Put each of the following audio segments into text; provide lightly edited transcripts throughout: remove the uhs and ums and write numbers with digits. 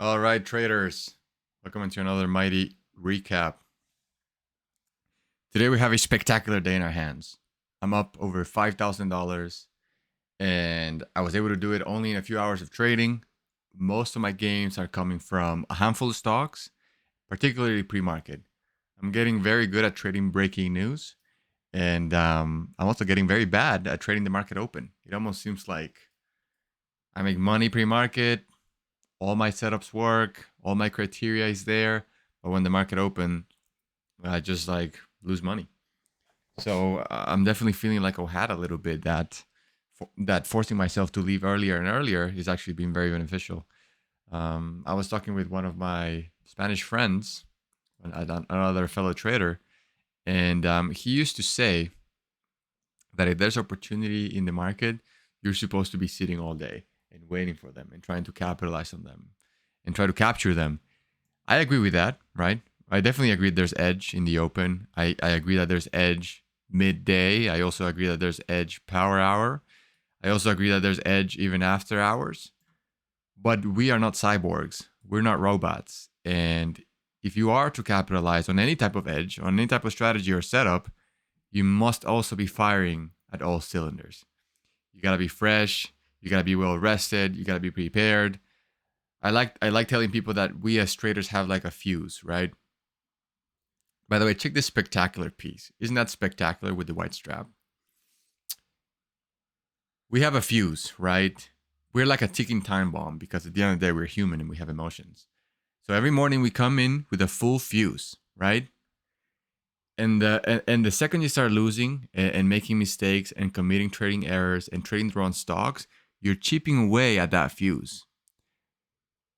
All right, traders, welcome into another mighty recap. Today we have a spectacular day in our hands. I'm up over $5,000 and I was able to do it only in a few hours of trading. Most of my gains are coming from a handful of stocks, particularly pre-market. I'm getting very good at trading breaking news, and I'm also getting very bad at trading the market open. It almost seems like I make money pre-market, all my setups work, all my criteria is there, but when the market open, I just like lose money. So I'm definitely feeling like I had a little bit that forcing myself to leave earlier and earlier is actually been very beneficial. I was talking with one of my Spanish friends, another fellow trader, and he used to say that if there's opportunity in the market, you're supposed to be sitting all day and waiting for them and trying to capitalize on them and try to capture them. I agree with that, right? I definitely agree there's edge in the open. I agree that there's edge midday. I also agree that there's edge power hour. I also agree that there's edge even after hours. But we are not cyborgs. We're not robots. And if you are to capitalize on any type of edge, on any type of strategy or setup, you must also be firing at all cylinders. You gotta be fresh. You gotta be well rested. You gotta be prepared. I like telling people that we as traders have like a fuse, right? By the way, check this spectacular piece. Isn't that spectacular with the white strap? We have a fuse, right? We're like a ticking time bomb because at the end of the day, we're human and we have emotions. So every morning we come in with a full fuse, right? And the second you start losing and making mistakes and committing trading errors and trading the wrong stocks, you're chipping away at that fuse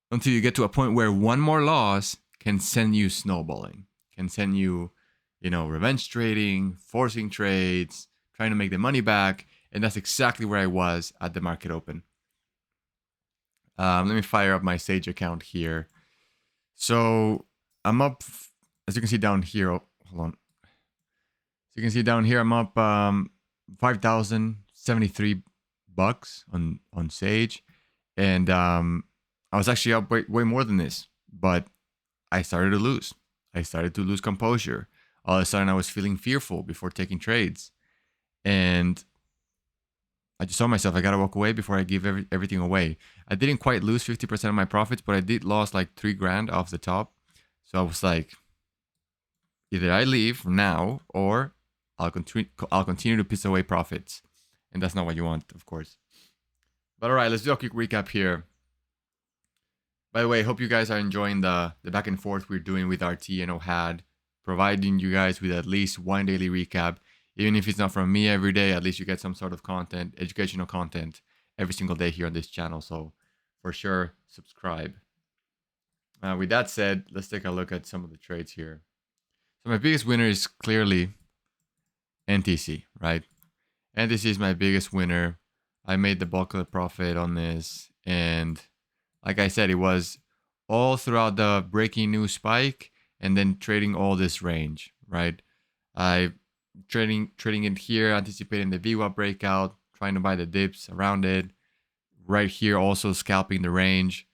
until you get to a point where one more loss can send you snowballing, can send you, revenge trading, forcing trades, trying to make the money back. And that's exactly where I was at the market open. Let me fire up my Sage account here. So I'm up, as you can see down here. Oh, hold on. So you can see down here, I'm up 5,073 bucks on Sage, and I was actually up way more than this, but I started to lose. I started to lose composure. All of a sudden, I was feeling fearful before taking trades, and I just told myself I gotta walk away before I give everything away. I didn't quite lose 50% of my profits, but I did lost like $3,000 off the top. So I was like, either I leave now or I'll continue to piss away profits, and that's not what you want, of course. But all right, let's do a quick recap here. By the way, hope you guys are enjoying the back and forth we're doing with RT and OHAD, providing you guys with at least one daily recap. Even if it's not from me every day, at least you get some sort of content, educational content, every single day here on this channel. So for sure, subscribe. With that said, let's take a look at some of the trades here. So my biggest winner is clearly NTC, right? NTC is my biggest winner. I made the bulk of the profit on this, and like I said, it was all throughout the breaking news spike and then trading all this range, right? I trading it here, anticipating the VWAP breakout, trying to buy the dips around it. Right here, also scalping the range.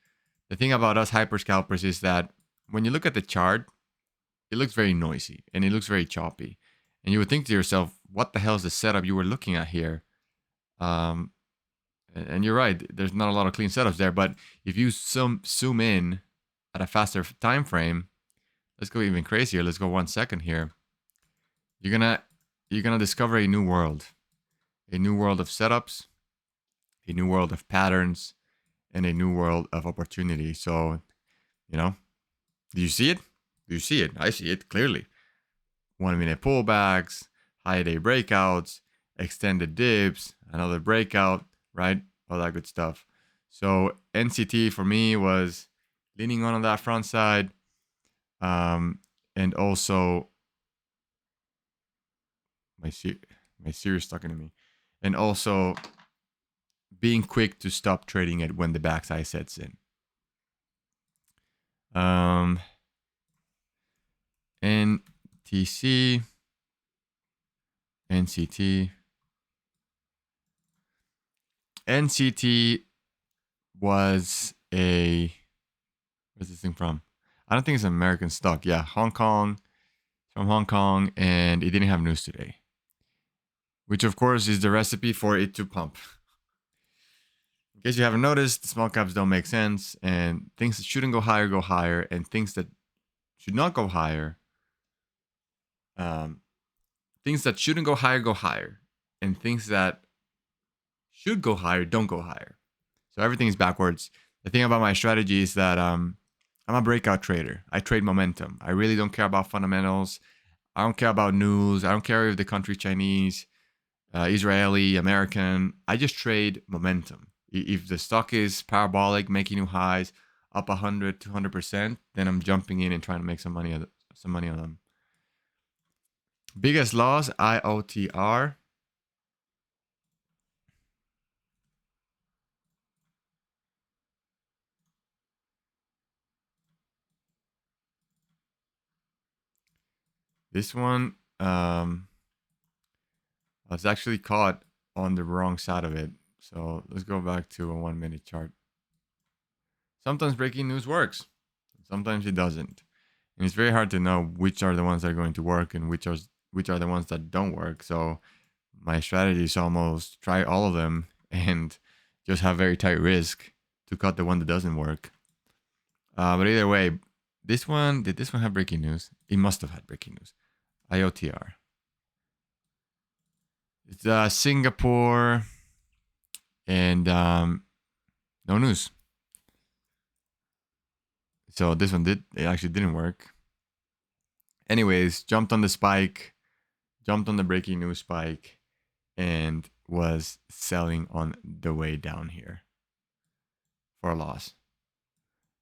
The thing about us hyper scalpers is that when you look at the chart, it looks very noisy and it looks very choppy. And you would think to yourself, what the hell is the setup you were looking at here? And you're right, there's not a lot of clean setups there. But if you zoom in at a faster time frame, let's go even crazier. Let's go 1 second here. You're gonna discover a new world of setups, a new world of patterns, and a new world of opportunity. So, do you see it? Do you see it? I see it clearly. 1 minute pullbacks, high day breakouts, extended dips, another breakout, right? All that good stuff. So NCT for me was leaning on that front side, and also my Series talking to me, and also being quick to stop trading it when the backside sets in. NTC, NCT. NCT was a Where's this thing from? I don't think it's an American stock. Yeah, Hong Kong. From Hong Kong, and it didn't have news today. Which, of course, is the recipe for it to pump. In case you haven't noticed, the small caps don't make sense, and things that shouldn't go higher, and things that should not go higher, things that shouldn't go higher, and things that should go higher don't go higher. So everything is backwards. The thing about my strategy is that I'm a breakout trader. I trade momentum. I really don't care about fundamentals. I don't care about news. I don't care if the country's Chinese, Israeli, American. I just trade momentum. If the stock is parabolic, making new highs, up 100, 200%, then I'm jumping in and trying to make some money on them. Biggest loss, IOTR. This one, I was actually caught on the wrong side of it. So let's go back to a 1 minute chart. Sometimes breaking news works. Sometimes it doesn't. And it's very hard to know which are the ones that are going to work and which are the ones that don't work. So my strategy is almost try all of them and just have very tight risk to cut the one that doesn't work. But either way, did this one have breaking news? It must have had breaking news. IOTR. It's Singapore and no news. So this one it actually didn't work. Anyways, jumped on the spike, jumped on the breaking news spike, and was selling on the way down here for a loss.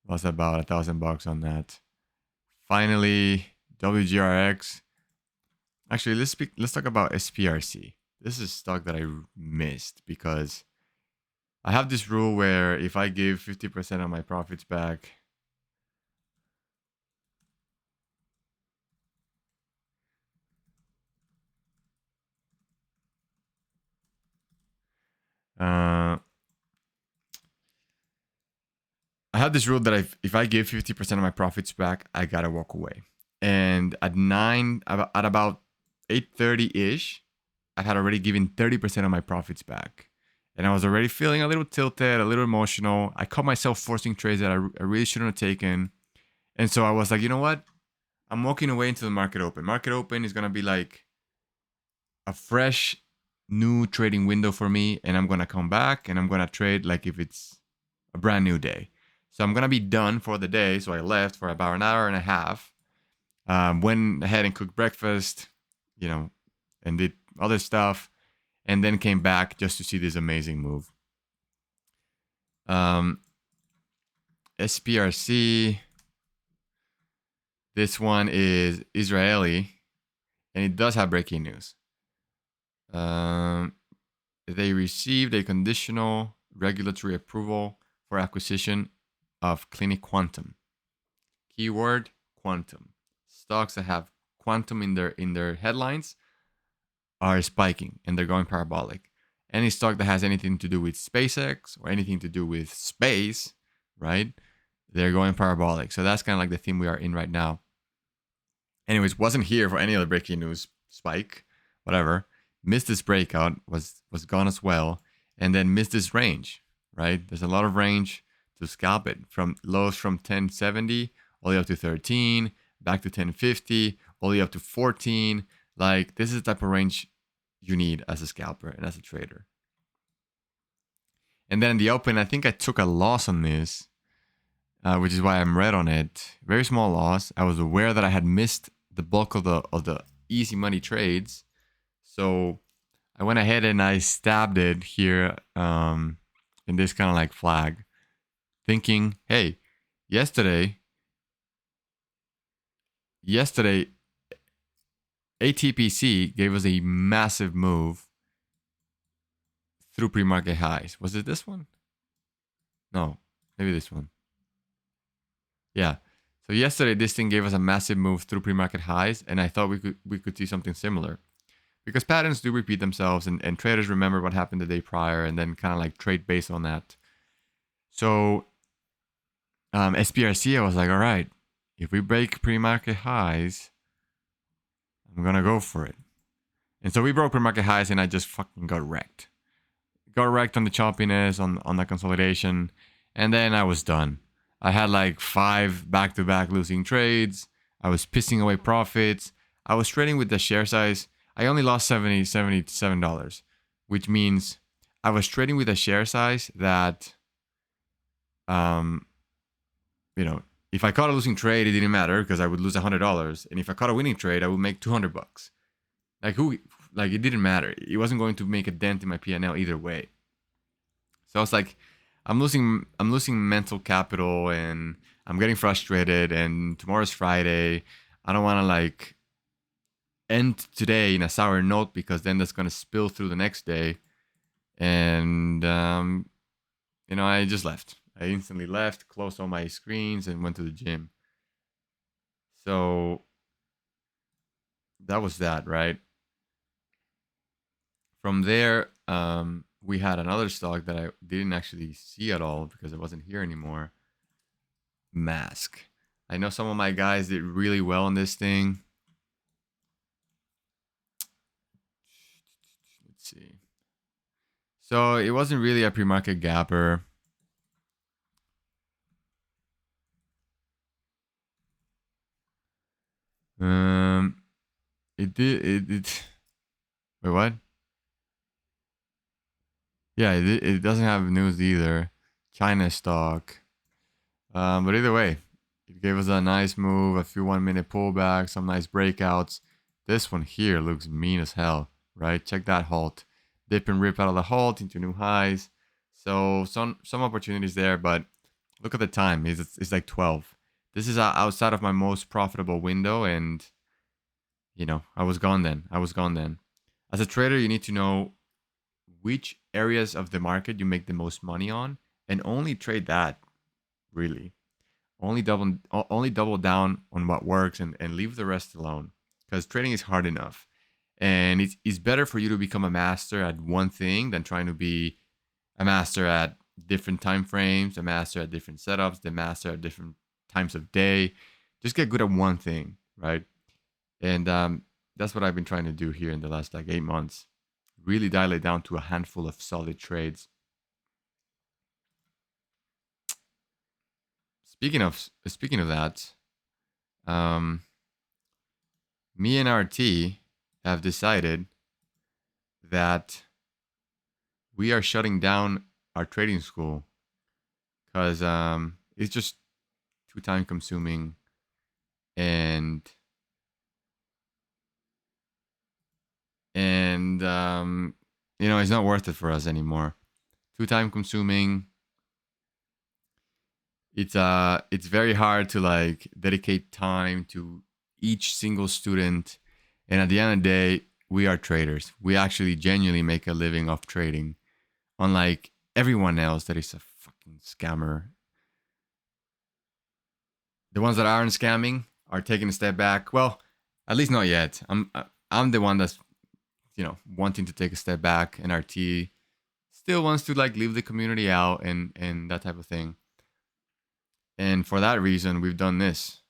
Lost about $1,000 on that. Finally, WGRX. Actually, let's talk about SPRC. This is a stock that I missed because I have this rule where if I give 50% of my profits back, I have this rule that if I give 50% of my profits back, I gotta walk away. And at about 8:30-ish, I had already given 30% of my profits back. And I was already feeling a little tilted, a little emotional. I caught myself forcing trades that I really shouldn't have taken. And so I was like, you know what? I'm walking away into the market open. Market open is going to be like a fresh new trading window for me. And I'm going to come back and I'm going to trade like if it's a brand new day. So I'm going to be done for the day. So I left for about an hour and a half. Went ahead and cooked breakfast, and did other stuff. And then came back just to see this amazing move. SPRC. This one is Israeli, and it does have breaking news. They received a conditional regulatory approval for acquisition of Clinic Quantum. Keyword, quantum. Stocks that have quantum in their headlines are spiking, and they're going parabolic. Any stock that has anything to do with SpaceX or anything to do with space, right? They're going parabolic. So that's kind of like the theme we are in right now. Anyways, wasn't here for any other breaking news spike, whatever. Missed this breakout, was gone as well, and then missed this range, right? There's a lot of range to scalp it from lows from 1070 all the way up to 13, back to 1050, all the way up to 14. Like, this is the type of range you need as a scalper and as a trader. And then in the open, I think I took a loss on this, which is why I'm red on it. Very small loss. I was aware that I had missed the bulk of the easy money trades. So I went ahead and I stabbed it here in this kind of like flag, thinking, hey, yesterday, ATPC gave us a massive move through pre-market highs. Was it this one? No, maybe this one. Yeah. So yesterday, this thing gave us a massive move through pre-market highs, and I thought we could see something similar, because patterns do repeat themselves, and traders remember what happened the day prior, and then kind of like trade based on that. So SPRC, I was like, all right, if we break pre-market highs, I'm gonna go for it. And so we broke pre-market highs, and I just fucking got wrecked. Got wrecked on the choppiness, on the consolidation, and then I was done. I had like 5 back-to-back losing trades. I was pissing away profits. I was trading with the share size. I only lost $77, which means I was trading with a share size that, you know, if I caught a losing trade, it didn't matter because I would lose $100, and if I caught a winning trade, I would make $200. Like it didn't matter. It wasn't going to make a dent in my P&L either way. So I was like, I'm losing mental capital, and I'm getting frustrated, and tomorrow's Friday. I don't want to like end today in a sour note because then that's going to spill through the next day. And I just left. I instantly left, closed all my screens, and went to the gym. So that was that, right? From there, we had another stock that I didn't actually see at all because it wasn't here anymore. Mask. I know some of my guys did really well on this thing. Let's see. So it wasn't really a pre-market gapper. It wait, what? Yeah, it doesn't have news either. China stock. But either way, it gave us a nice move, a few 1-minute pullbacks, some nice breakouts. This one here looks mean as hell, right? Check that halt. Dip and rip out of the halt into new highs. So some opportunities there, but look at the time. It's like 12. This is outside of my most profitable window, and I was gone then. As a trader, you need to know which areas of the market you make the most money on, and only trade that, really. Only double down on what works, and leave the rest alone, because trading is hard enough. And it's better for you to become a master at one thing than trying to be a master at different time frames, a master at different setups, the master at different times of day. Just get good at one thing, right? And that's what I've been trying to do here in the last like 8 months. Really dial it down to a handful of solid trades. Speaking of that, me and RT have decided that we are shutting down our trading school because it's just too time consuming, and it's not worth it for us anymore. Too time consuming. It's very hard to like dedicate time to each single student, and at the end of the day, we are traders. We actually genuinely make a living off trading, unlike everyone else that is a fucking scammer. The ones that aren't scamming are taking a step back. Well, at least not yet. I'm the one that's wanting to take a step back, and RT still wants to like leave the community out and that type of thing. And for that reason, we've done this.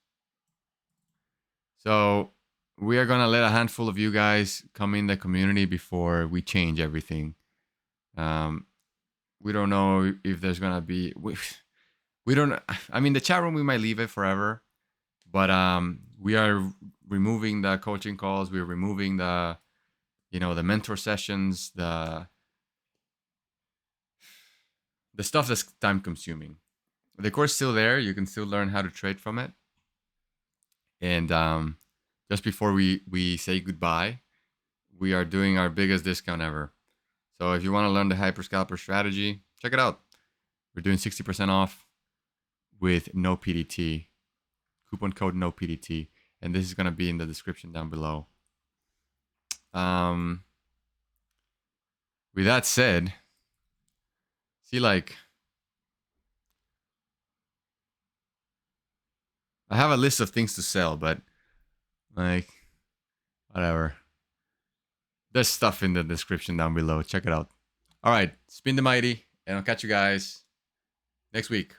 So we are gonna let a handful of you guys come in the community before we change everything. We don't know if there's gonna be. We don't. I mean, the chat room, we might leave it forever, but we are removing the coaching calls. We're removing the mentor sessions, the stuff that's time consuming. The course is still there. You can still learn how to trade from it. And just before we say goodbye, we are doing our biggest discount ever. So if you want to learn the hyperscalper strategy, check it out. We're doing 60% off with no PDT. Coupon code no PDT. And this is going to be in the description down below. With that said, see, like, I have a list of things to sell, but like, whatever. There's stuff in the description down below. Check it out. All right, spin the mighty, and I'll catch you guys next week,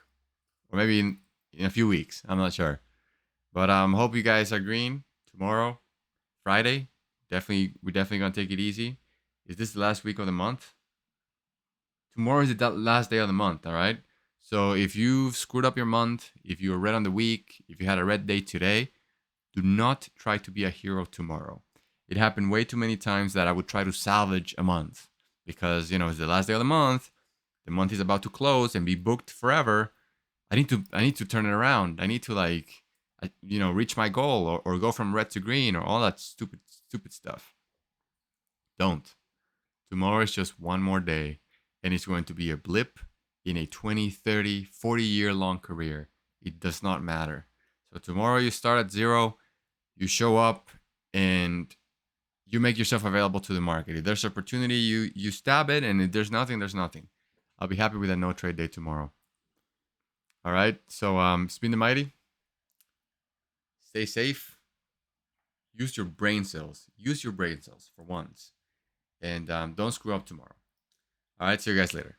or maybe in a few weeks. I'm not sure. But hope you guys are green tomorrow, Friday. We're definitely gonna take it easy. Is this the last week of the month? Tomorrow is the last day of the month, all right? So if you've screwed up your month, if you were red on the week, if you had a red day today, do not try to be a hero tomorrow. It happened way too many times that I would try to salvage a month because, it's the last day of the month. The month is about to close and be booked forever. I need to turn it around. I need to reach my goal or go from red to green or all that stupid stuff. Don't. Tomorrow is just one more day and it's going to be a blip in a 20, 30, 40-year long career. It does not matter. So tomorrow you start at zero, you show up and you make yourself available to the market. If there's opportunity, you stab it, and if there's nothing, there's nothing. I'll be happy with a no trade day tomorrow. All right. So spin the mighty. Stay safe. Use your brain cells. Use your brain cells for once. And don't screw up tomorrow. All right. See you guys later.